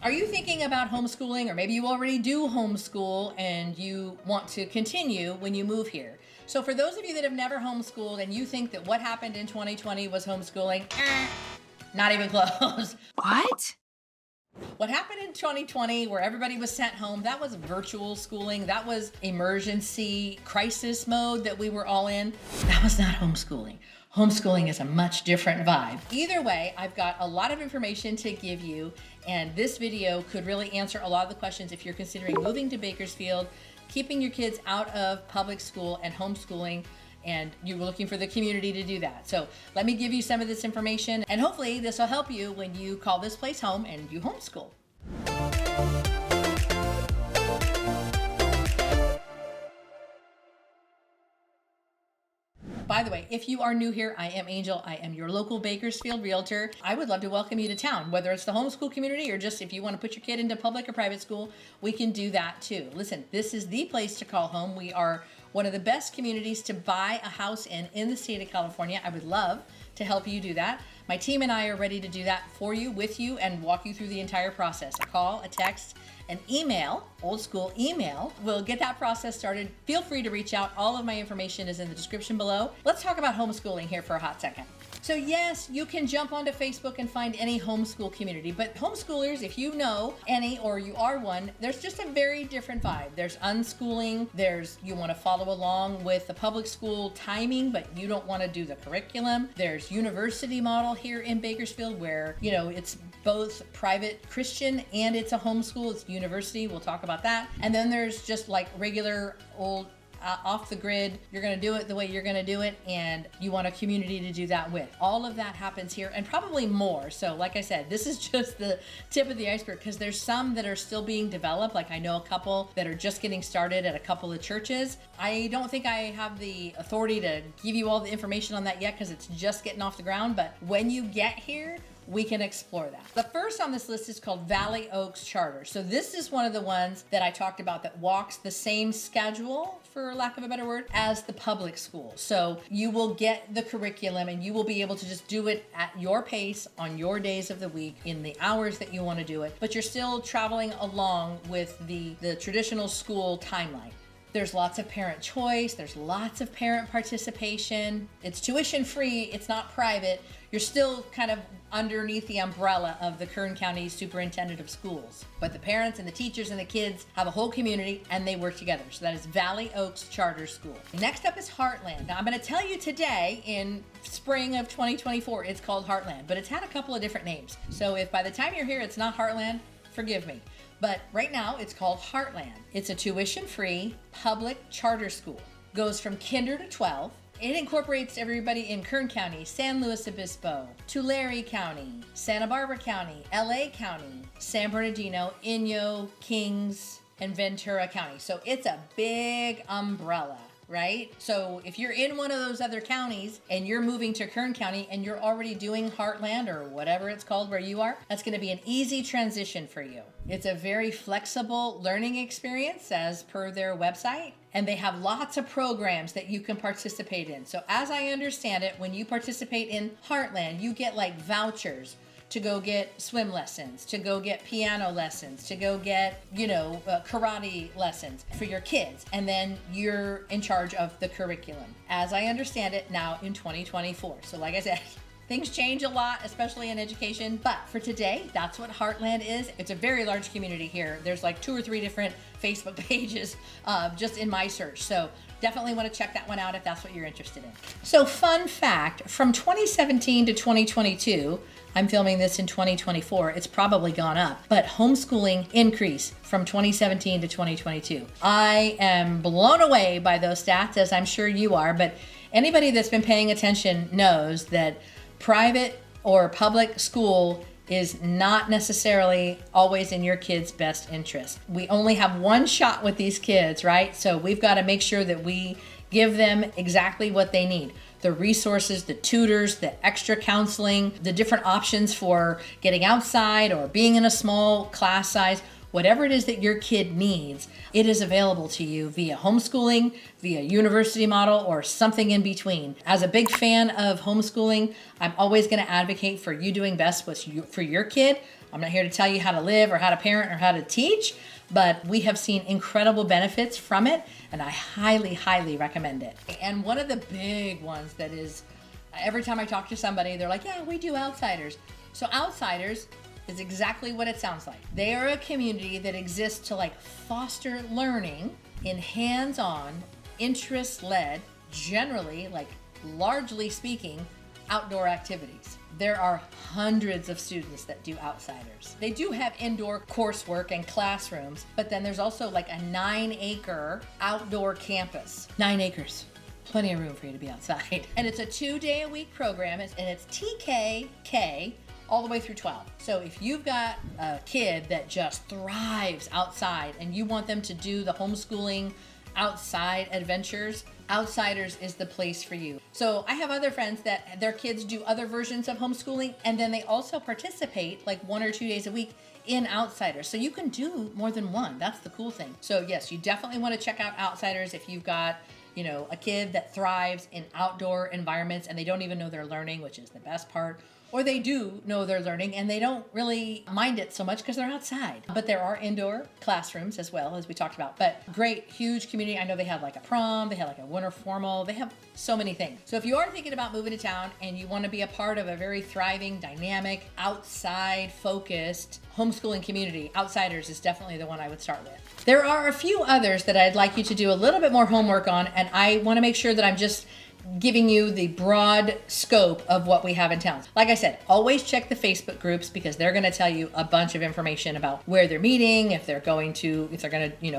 Are you thinking about homeschooling, or maybe you already do homeschool and you want to continue when you move here? So for those of you that have never homeschooled and you think that what happened in 2020 was homeschooling, not even close. What? What happened in 2020 where everybody was sent home, that was virtual schooling. That was emergency crisis mode that we were all in. That was not homeschooling. Homeschooling is a much different vibe. Either way, I've got a lot of information to give you, and this video could really answer a lot of the questions if you're considering moving to Bakersfield, keeping your kids out of public school and homeschooling, and you were looking for the community to do that. So let me give you some of this information, and hopefully this will help you when you call this place home and you homeschool. By the way, if you are new here, I am Angel. I am your local Bakersfield Realtor. I would love to welcome you to town, whether it's the homeschool community or just if you want to put your kid into public or private school, we can do that too. Listen, this is the place to call home. We are one of the best communities to buy a house in the state of California. I would love to help you do that. My team and I are ready to do that for you, with you, and walk you through the entire process. A call, a text, an email, old school email. We'll get that process started. Feel free to reach out. All of my information is in the description below. Let's talk about homeschooling here for a hot second. So yes, you can jump onto Facebook and find any homeschool community, but homeschoolers, if you know any or you are one, there's just a very different vibe. There's unschooling, you want to follow along with the public school timing, but you don't want to do the curriculum. There's university model here in Bakersfield where, it's both private Christian and it's a homeschool, it's university, we'll talk about that. And then there's just like regular old off the grid, you're going to do it the way you're going to do it, and you want a community to do that with. All of that happens here and probably more. So like I said, this is just the tip of the iceberg because there's some that are still being developed. Like I know a couple that are just getting started at a couple of churches. I don't think I have the authority to give you all the information on that yet because it's just getting off the ground. But when you get here, we can explore that. The first on this list is called Valley Oaks Charter. So this is one of the ones that I talked about that walks the same schedule, for lack of a better word, as the public school. So you will get the curriculum and you will be able to just do it at your pace on your days of the week in the hours that you want to do it, but you're still traveling along with the traditional school timeline. There's lots of parent choice. There's lots of parent participation. It's tuition free. It's not private. You're still kind of underneath the umbrella of the Kern County Superintendent of Schools. But the parents and the teachers and the kids have a whole community and they work together. So that is Valley Oaks Charter School. Next up is Heartland. Now I'm going to tell you today in spring of 2024, it's called Heartland, but it's had a couple of different names. So if by the time you're here, it's not Heartland, forgive me. But right now it's called Heartland. It's a tuition-free public charter school. Goes from kinder to 12. It incorporates everybody in Kern County, San Luis Obispo, Tulare County, Santa Barbara County, LA County, San Bernardino, Inyo, Kings, and Ventura County. So it's a big umbrella, right? So if you're in one of those other counties and you're moving to Kern County and you're already doing Heartland or whatever it's called where you are, that's going to be an easy transition for you. It's a very flexible learning experience as per their website, and they have lots of programs that you can participate in. So as I understand it, when you participate in Heartland, you get like vouchers to go get swim lessons, to go get piano lessons, to go get, karate lessons for your kids. And then you're in charge of the curriculum, as I understand it now in 2024. So like I said, things change a lot, especially in education. But for today, that's what Heartland is. It's a very large community here. There's like 2 or 3 different Facebook pages just in my search. So definitely want to check that one out if that's what you're interested in. So fun fact, from 2017 to 2022, I'm filming this in 2024, it's probably gone up, but homeschooling increased from 2017 to 2022. I am blown away by those stats, as I'm sure you are, but anybody that's been paying attention knows that private or public school is not necessarily always in your kid's best interest. We only have one shot with these kids, right? So we've got to make sure that we give them exactly what they need. The resources, the tutors, the extra counseling, the different options for getting outside or being in a small class size, whatever it is that your kid needs, it is available to you via homeschooling, via university model, or something in between. As a big fan of homeschooling, I'm always going to advocate for you doing best for your kid, I'm not here to tell you how to live or how to parent or how to teach, but we have seen incredible benefits from it, and I highly, highly recommend it. And one of the big ones that is, every time I talk to somebody, they're like, yeah, we do Outsiders. So Outsiders is exactly what it sounds like. They are a community that exists to like foster learning in hands-on, interest-led, generally, like largely speaking, outdoor activities. There are hundreds of students that do Outsiders. They do have indoor coursework and classrooms, but then there's also like a 9-acre outdoor campus. 9 acres. Plenty of room for you to be outside. And it's a 2-day-a-week program, and it's TKK all the way through 12. So if you've got a kid that just thrives outside and you want them to do the homeschooling outside adventures, Outsiders is the place for you. So I have other friends that their kids do other versions of homeschooling, and then they also participate like 1 or 2 days a week in Outsiders. So you can do more than one. That's the cool thing. So yes, you definitely want to check out Outsiders if you've got, you know, a kid that thrives in outdoor environments and they don't even know they're learning, which is the best part. Or they do know they're learning and they don't really mind it so much because they're outside. But there are indoor classrooms as well, as we talked about. But great, huge community. I know they have like a prom, they have like a winter formal, they have so many things. So if you are thinking about moving to town and you want to be a part of a very thriving, dynamic, outside focused homeschooling community, Outsiders is definitely the one I would start with. There are a few others that I'd like you to do a little bit more homework on, and I want to make sure that I'm just giving you the broad scope of what we have in town. Like I said, always check the Facebook groups because they're going to tell you a bunch of information about where they're meeting, if they're going to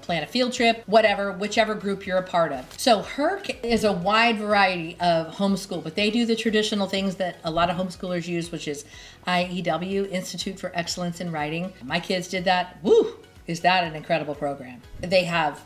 plan a field trip, whatever, whichever group you're a part of. So HERC is a wide variety of homeschool, but they do the traditional things that a lot of homeschoolers use, which is IEW, Institute for Excellence in Writing. My kids did that. Woo! Is that an incredible program? They have,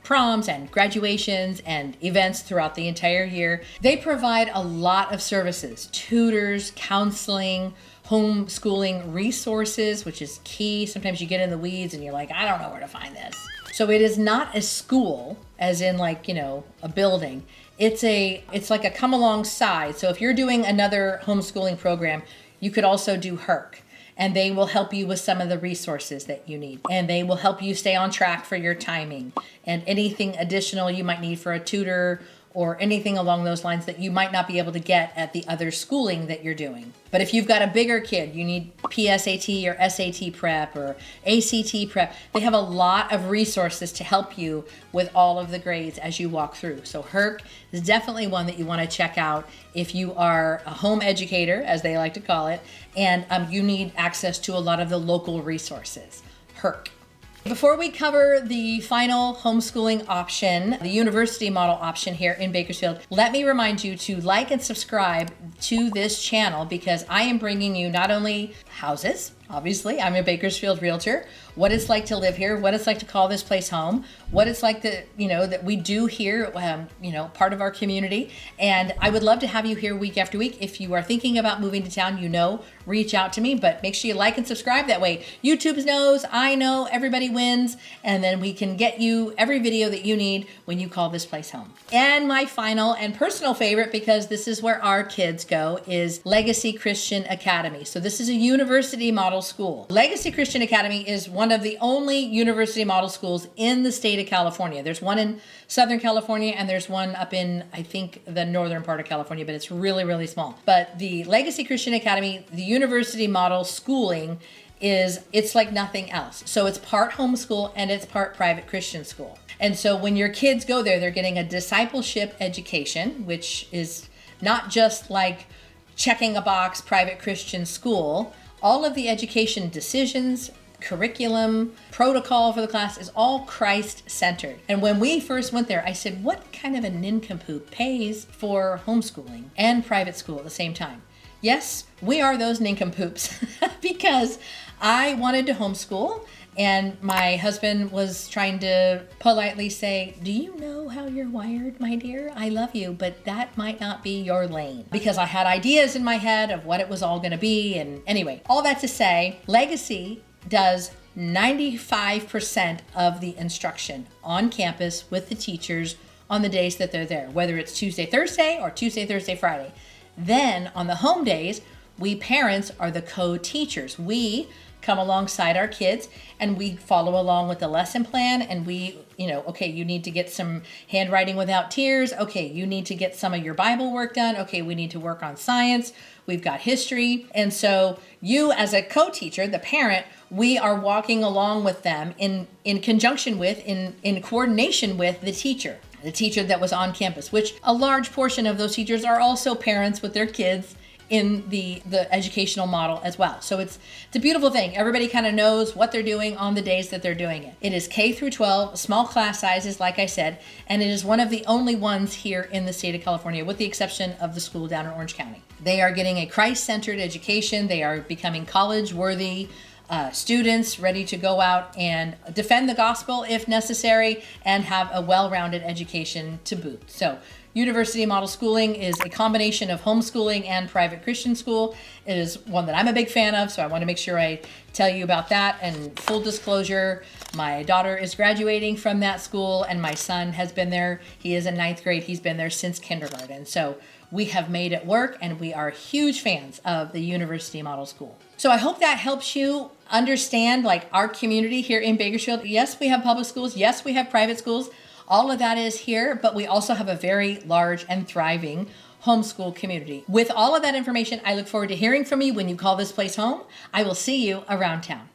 proms and graduations and events throughout the entire year. They provide a lot of services, tutors, counseling, homeschooling resources, which is key. Sometimes you get in the weeds and you're like, I don't know where to find this. So it is not a school, as in a building. It's like a come alongside. So if you're doing another homeschooling program, you could also do HERC. And they will help you with some of the resources that you need. And they will help you stay on track for your timing and anything additional you might need for a tutor or anything along those lines that you might not be able to get at the other schooling that you're doing. But if you've got a bigger kid, you need PSAT or SAT prep or ACT prep. They have a lot of resources to help you with all of the grades as you walk through. So HERC is definitely one that you want to check out if you are a home educator, as they like to call it, and you need access to a lot of the local resources. HERC. Before we cover the final homeschooling option, the university model option here in Bakersfield, let me remind you to like and subscribe to this channel because I am bringing you not only houses, obviously, I'm a Bakersfield Realtor, what it's like to live here, what it's like to call this place home, what it's like that we do here, part of our community. And I would love to have you here week after week. If you are thinking about moving to town, reach out to me, but make sure you like and subscribe. That way YouTube knows, I know, everybody wins, and then we can get you every video that you need when you call this place home. And my final and personal favorite, because this is where our kids go, is Legacy Christian Academy. So this is a university model school. Legacy Christian Academy is one of the only university model schools in the state of California. There's one in Southern California and there's one up in, I think, the northern part of California, but it's really, really small. But the Legacy Christian Academy, the university model schooling it's like nothing else. So it's part homeschool and it's part private Christian school. And so when your kids go there, they're getting a discipleship education, which is not just like checking a box private Christian school. All of the education decisions, curriculum, protocol for the class is all Christ-centered. And when we first went there, I said, what kind of a nincompoop pays for homeschooling and private school at the same time? Yes, we are those nincompoops because I wanted to homeschool and my husband was trying to politely say, do you know how you're wired, my dear? I love you, but that might not be your lane. Because I had ideas in my head of what it was all going to be. And anyway, all that to say, Legacy does 95% of the instruction on campus with the teachers on the days that they're there, whether it's Tuesday, Thursday, or Tuesday, Thursday, Friday. Then on the home days, we parents are the co-teachers. We come alongside our kids and we follow along with the lesson plan, and we, okay, you need to get some handwriting without tears. Okay, you need to get some of your Bible work done. Okay, we need to work on science. We've got history. And so you as a co-teacher, the parent, we are walking along with them in conjunction with, in coordination with the teacher that was on campus, which a large portion of those teachers are also parents with their kids in the educational model as well. So it's a beautiful thing. Everybody kind of knows what they're doing on the days that they're doing it. It is K through 12, small class sizes, like I said, and it is one of the only ones here in the state of California, with the exception of the school down in Orange County. They are getting a Christ-centered education. They are becoming college-worthy students, ready to go out and defend the gospel if necessary, and have a well-rounded education to boot. So University Model Schooling is a combination of homeschooling and private Christian school. It is one that I'm a big fan of, so I want to make sure I tell you about that. And full disclosure, my daughter is graduating from that school, and my son has been there. He is in 9th grade. He's been there since kindergarten. So we have made it work, and we are huge fans of the University Model School. So I hope that helps you understand, like, our community here in Bakersfield. Yes, we have public schools. Yes, we have private schools. All of that is here, but we also have a very large and thriving homeschool community. With all of that information, I look forward to hearing from you when you call this place home. I will see you around town.